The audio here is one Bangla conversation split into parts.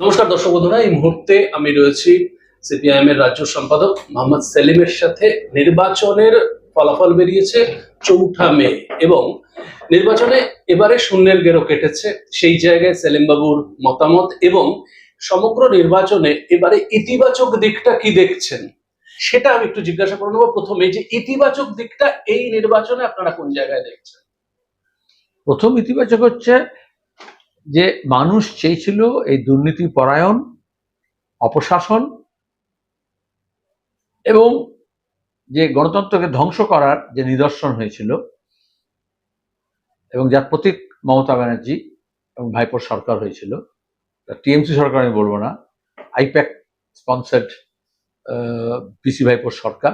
নমস্কার দর্শক বন্ধুরা, এই মুহূর্তে আমি রয়েছি সিপিআইএম এর রাজ্য সম্পাদক মোহাম্মদ সেলিমের সাথে। নির্বাচনের ফলাফল বেরিয়েছে 4 মে এবং নির্বাচনে এবারে শূন্যের গেরো কেটেছে। সেই জায়গায় সেলিম বাবুর মতামত এবং সমগ্র নির্বাচনে এবারে ইতিবাচক দিকটা কি দেখছেন সেটা আমি একটু জিজ্ঞাসা করে নেবো। প্রথমে যে ইতিবাচক দিকটা এই নির্বাচনে আপনারা কোন জায়গায় দেখছেন? প্রথম ইতিবাচক হচ্ছে যে মানুষ চেয়েছিল এই দুর্নীতি পরায়ণ, অপশাসন এবং যে গণতন্ত্রকে ধ্বংস করার যে নিদর্শন হয়েছিল এবং যার প্রতীক মমতা ব্যানার্জি এবং ভাইপোর সরকার হয়েছিল, টিএমসি সরকার আমি বলবো না, আইপ্যাক স্পন্সার্ড পিসি ভাইপোর সরকার,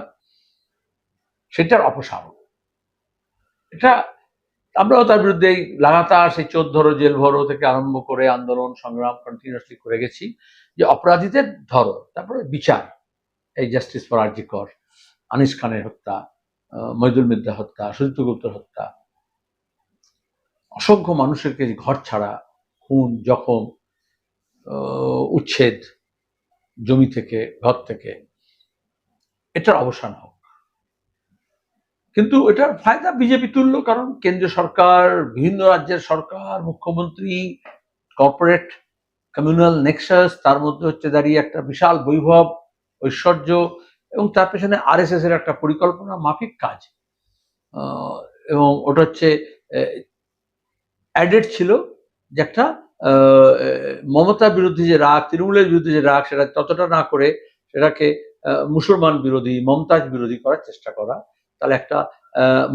সেটার অপসারণ। এটা আমরাও তার বিরুদ্ধে লাগাতার সেই 14 জেল ভরো থেকে আরম্ভ করে আন্দোলন সংগ্রাম কন্টিনিউয়াসলি করে গেছি যে অপরাধীদের ধরো, তারপরে বিচার। এই জাস্টিস ফর আরজি কর, আনিস খানের হত্যা, মইদুল মির্জা হত্যা, সুজিত গুপ্তর হত্যা, অসংখ্য মানুষেরকে ঘর ছাড়া, খুন, জখম, উচ্ছেদ জমি থেকে, ঘর থেকে, এটার অবসান হোক। কিন্তু এটার ফায়দা বিজেপি তুলল, কারণ কেন্দ্রীয় সরকার, বিভিন্ন রাজ্যের সরকার, মুখ্যমন্ত্রী, কর্পোরেট কমিউনাল নেক্সাস, তার মধ্যে হচ্ছে দাঁড়িয়ে একটা বিশাল বৈভব, ঐশ্বর্য, এবং তার পেছনে আরএসএস এর একটা পরিকল্পনা মাফিক কাজ। এবং ওটা হচ্ছে অ্যাডেড ছিল যে একটা মমতার বিরুদ্ধে যে রাগ, তৃণমূলের বিরুদ্ধে যে রাগ, সেটা ততটা না করে সেটাকে মুসলমান বিরোধী, মমতাজ বিরোধী করার চেষ্টা করা। তাহলে একটা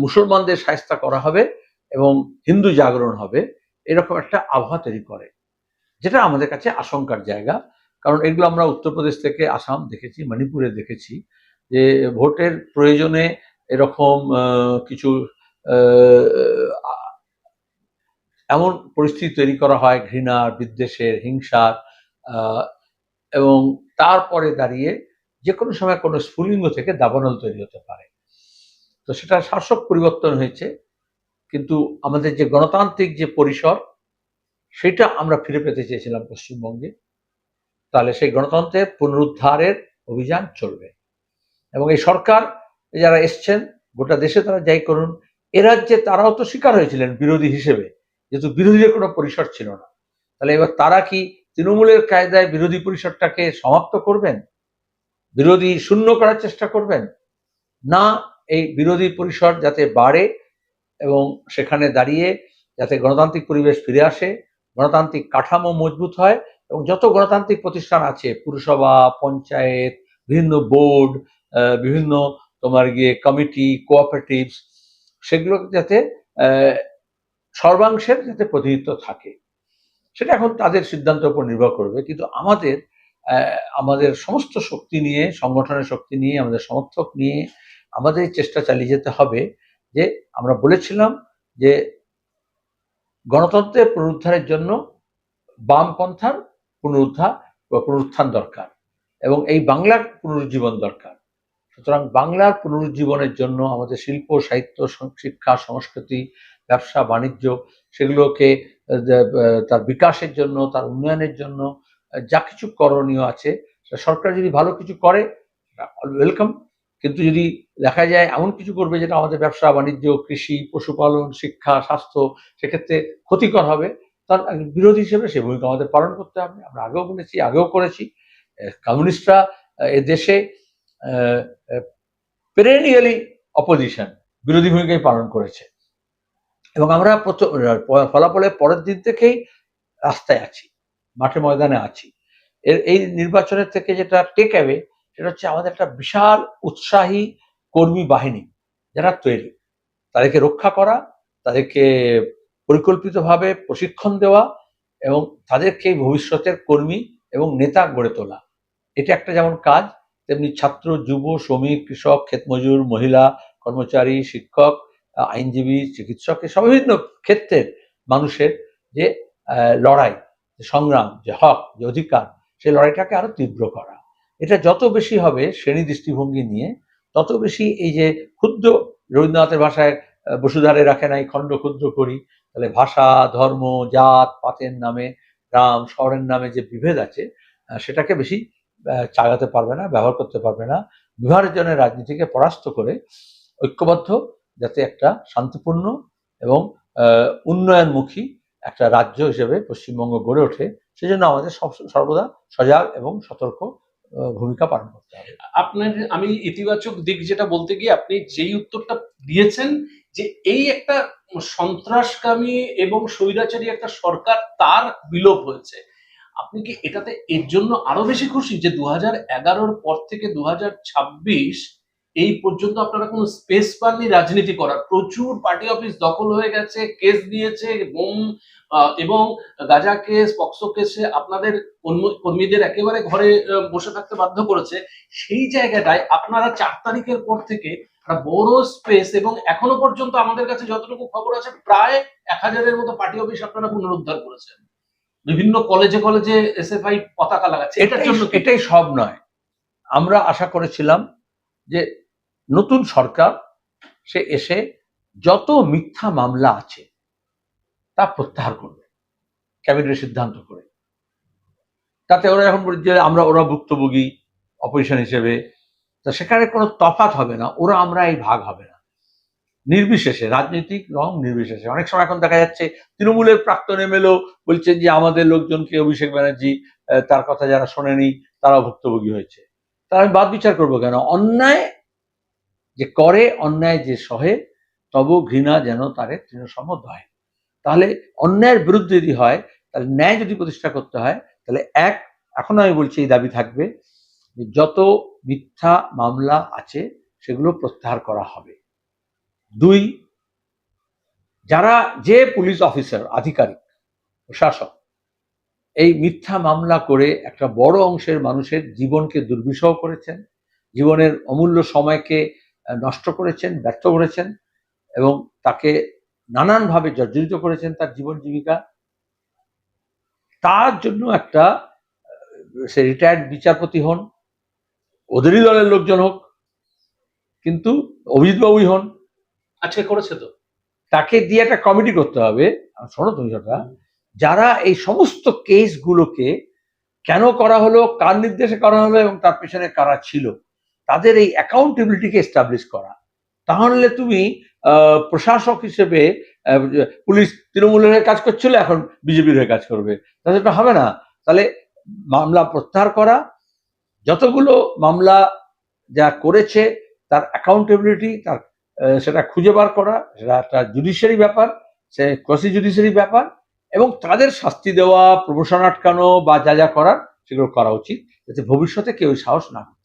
মুসলমানদের শায়েস্তা করা হবে এবং হিন্দু জাগরণ হবে, এরকম একটা আবহাওয়া তৈরি করে, যেটা আমাদের কাছে আশঙ্কার জায়গা। কারণ এগুলো আমরা উত্তরপ্রদেশ থেকে আসাম দেখেছি, মণিপুরে দেখেছি, যে ভোটের প্রয়োজনে এরকম কিছু এমন পরিস্থিতি তৈরি করা হয় ঘৃণার, বিদ্বেষের, হিংসার, এবং তারপরে দাঁড়িয়ে যে কোনো সময় কোনো স্ফুলিঙ্গ থেকে দাবানল তৈরি হতে পারে। তো সেটা শাসক পরিবর্তন হয়েছে, কিন্তু আমাদের যে গণতান্ত্রিক যে পরিসর, সেটা আমরা ফিরে পেতে চেয়েছিলাম পশ্চিমবঙ্গে। তাহলে সেই গণতন্ত্রের পুনরুদ্ধারের অভিযান চলবে এবং এই সরকার যারা এসছেন গোটা দেশে, তারা যাই করুন, এ রাজ্যে তারাও তো শিকার হয়েছিলেন বিরোধী হিসেবে, যেহেতু বিরোধীদের কোনো পরিসর ছিল না। তাহলে এবার তারা কি তৃণমূলের কায়দায় বিরোধী পরিসরটাকে সমাপ্ত করবেন, বিরোধী শূন্য করার চেষ্টা করবেন? না, এই বিরোধী পরিসর যাতে বাড়ে এবং সেখানে দাঁড়িয়ে যাতে গণতান্ত্রিক পরিবেশ ফিরে আসে, গণতান্ত্রিক কাঠামো মজবুত হয় এবং যত গণতান্ত্রিক প্রতিষ্ঠান আছে, পুরসভা, পঞ্চায়েত, বিভিন্ন বোর্ড, বিভিন্ন তোমার গিয়ে কমিটি, কোঅপারেটিভস, সেগুলো যাতে সর্বাংশের যাতে প্রতিনিধিত্ব থাকে, সেটা এখন তাদের সিদ্ধান্তের উপর নির্ভর করবে। কিন্তু আমাদের সমস্ত শক্তি নিয়ে, সংগঠনের শক্তি নিয়ে, আমাদের সমর্থক নিয়ে আমাদের চেষ্টা চালিয়ে যেতে হবে। যে আমরা বলেছিলাম যে গণতন্ত্রের পুনরুদ্ধারের জন্য বামপন্থার পুনরুত্থান দরকার এবং এই বাংলার পুনরুজ্জীবন দরকার। সুতরাং বাংলার পুনরুজ্জীবনের জন্য আমাদের শিল্প, সাহিত্য, শিক্ষা, সংস্কৃতি, ব্যবসা, বাণিজ্য, সেগুলোকে তার বিকাশের জন্য, তার উন্নয়নের জন্য যা কিছু করণীয় আছে, সরকার যদি ভালো কিছু করে ওয়েলকাম। কিন্তু যদি দেখা যায় এমন কিছু করবে যেটা আমাদের ব্যবসা, বাণিজ্য, কৃষি, পশুপালন, শিক্ষা, স্বাস্থ্য, সেক্ষেত্রে ক্ষতিকর হবে, তার বিরোধী হিসেবে সে ভূমিকা আমাদের পালন করতে হবে। আমরা আগেও বলেছি, আগেও করেছি। কমিউনিস্টরা এ দেশে পেরেনিয়ালি অপোজিশন, বিরোধী ভূমিকাই পালন করেছে এবং আমরা ফলাফলের পরের দিন থেকেই রাস্তায় আছি, মাঠে ময়দানে আছি। এই নির্বাচনের থেকে যেটা টেক অ্যাওয়ে, সেটা হচ্ছে আমাদের একটা বিশাল উৎসাহী কর্মী বাহিনী যারা তৈরি, তাদেরকে রক্ষা করা, তাদেরকে পরিকল্পিতভাবে প্রশিক্ষণ দেওয়া এবং তাদেরকে ভবিষ্যতের কর্মী এবং নেতা গড়ে তোলা। এটা একটা যেমন কাজ, তেমনি ছাত্র, যুব, শ্রমিক, কৃষক, ক্ষেতমজুর, মহিলা, কর্মচারী, শিক্ষক, আইনজীবী, চিকিৎসক, সব বিভিন্ন ক্ষেত্রের মানুষের যে লড়াই, যে সংগ্রাম, যে হক, যে অধিকার, সেই লড়াইটাকে আরো তীব্র করা। এটা যত বেশি হবে শ্রেণী দৃষ্টিভঙ্গি নিয়ে, তত বেশি এই যে ক্ষুদ্র, রবীন্দ্রনাথের ভাষায় বসুধারে রাখে নাই খণ্ড ক্ষুদ্র করি, তাহলে ভাষা, ধর্ম, জাত পাতের নামে গ্রাম শহরের নামে যে বিভেদ আছে সেটাকে বেশি চাগাতে পারবে না, ব্যবহার করতে পারবে না। বিভাজনের রাজনীতিকে পরাস্ত করে ঐক্যবদ্ধ যাতে একটা শান্তিপূর্ণ এবং উন্নয়নমুখী একটা রাজ্য হিসেবে পশ্চিমবঙ্গ গড়ে ওঠে, সেজন্য আমাদের সর্বদা সজাগ এবং সতর্ক ভূমিকা পালন করতে হবে। আমি ইতিবাচক দিক যেটা বলতে গিয়ে আপনি যেই উত্তরটা দিয়েছেন, যে এই একটা সন্ত্রাসকামী এবং স্বৈরাচারী একটা সরকার তার বিলোপ হয়েছে, আপনি কি এটাতে এর জন্য আরো বেশি খুশি যে 2011-র পর থেকে 2026 এই পর্যন্ত আপনারা কোনো স্পেস পাননি রাজনীতি করার? প্রচুর পার্টি অফিস দখল হয়ে গেছে, কেস দিয়েছে, বোম এবং গাঁজা কেস, পক্সো কেসে আপনাদের কর্মীদের একেবারে ঘরে বসে থাকতে বাধ্য করেছে। সেই জায়গাটায় আপনারা 4 তারিখের পর থেকে একটা বড় স্পেস, এবং এখনো পর্যন্ত আমাদের কাছে যতটুকু খবর আছে প্রায় 1000-এর মতো পার্টি অফিস আপনারা পুনরুদ্ধার করেছেন। বিভিন্ন কলেজে কলেজে এসএফআই পতাকা লাগাচ্ছে। এটার জন্য এটাই সব নয়। আমরা আশা করেছিলাম যে নতুন সরকার সে এসে যত মিথ্যা মামলা আছে তা প্রত্যাহার করবে ক্যাবিনেটের সিদ্ধান্ত করে। তাতে ওরা এখন বলছে যে ওরা ভুক্তভোগী অপোজিশন হিসেবে, তা সেখানে কোনো তফাৎ হবে না, ওরা আমরা এই ভাগ হবে না, নির্বিশেষে রাজনৈতিক রং নির্বিশেষে। অনেক সময় এখন দেখা যাচ্ছে তৃণমূলের প্রাক্তন এমএলএও বলছেন যে আমাদের লোকজনকে অভিষেক ব্যানার্জি তার কথা যারা শোনেনি তারাও ভুক্তভোগী হয়েছে। তার আমি বাদ বিচার করবো কেন? অন্যায় যে করে, অন্যায় যে সহে, তবু ঘৃণা যেন তারে তৃণসম হয়। তাহলে অন্যায়ের বিরুদ্ধে যদি হয়, তাহলে ন্যায় যদি প্রতিষ্ঠা করতে হয়, তাহলে এখনো আমি বলছি এই দাবি থাকবে যে যত মিথ্যা মামলা আছে সেগুলো প্রত্যাহার করা হবে। 2, যারা যে পুলিশ অফিসার, আধিকারিক, প্রশাসক এই মিথ্যা মামলা করে একটা বড় অংশের মানুষের জীবনকে দুর্বিষহ করেছেন, জীবনের অমূল্য সময়কে নষ্ট করেছেন, ব্যর্থ করেছেন এবং তাকে নানানভাবে জর্জরিত করেছেন তার জীবন জীবিকা, তার জন্য একটা সে রিটায়ার্ড বিচারপতি হন, ওদেরই দলের লোকজন হোক, কিন্তু অভিজিৎ বাবুই হন, আজকে করেছে তো, তাকে দিয়ে একটা কমিটি করতে হবে। শোনো তুমি সেটা, যারা এই সমস্ত কেসগুলোকে কেন করা হলো, কার নির্দেশে করা হলো এবং তার পেছনে কারা ছিল, তাদের এই অ্যাকাউন্টেবিলিটিকে এস্টাবলিশ করা। তাহলে তুমি প্রশাসক হিসেবে পুলিশ তৃণমূলের হয়ে কাজ করছিল, এখন বিজেপির হয়ে কাজ করবে, তাহলে এটা হবে না। তাহলে মামলা প্রত্যাহার করা, যতগুলো মামলা যা করেছে তার অ্যাকাউন্টেবিলিটি, তার সেটা খুঁজে বার করা, সেটা একটা জুডিশিয়ারি ব্যাপার, সে ক্রসি জুডিশিয়ারি ব্যাপার, এবং তাদের শাস্তি দেওয়া, প্রমোশন আটকানো বা যা যা করার সেগুলো করা উচিত, যাতে ভবিষ্যতে কেউ সাহস না করে।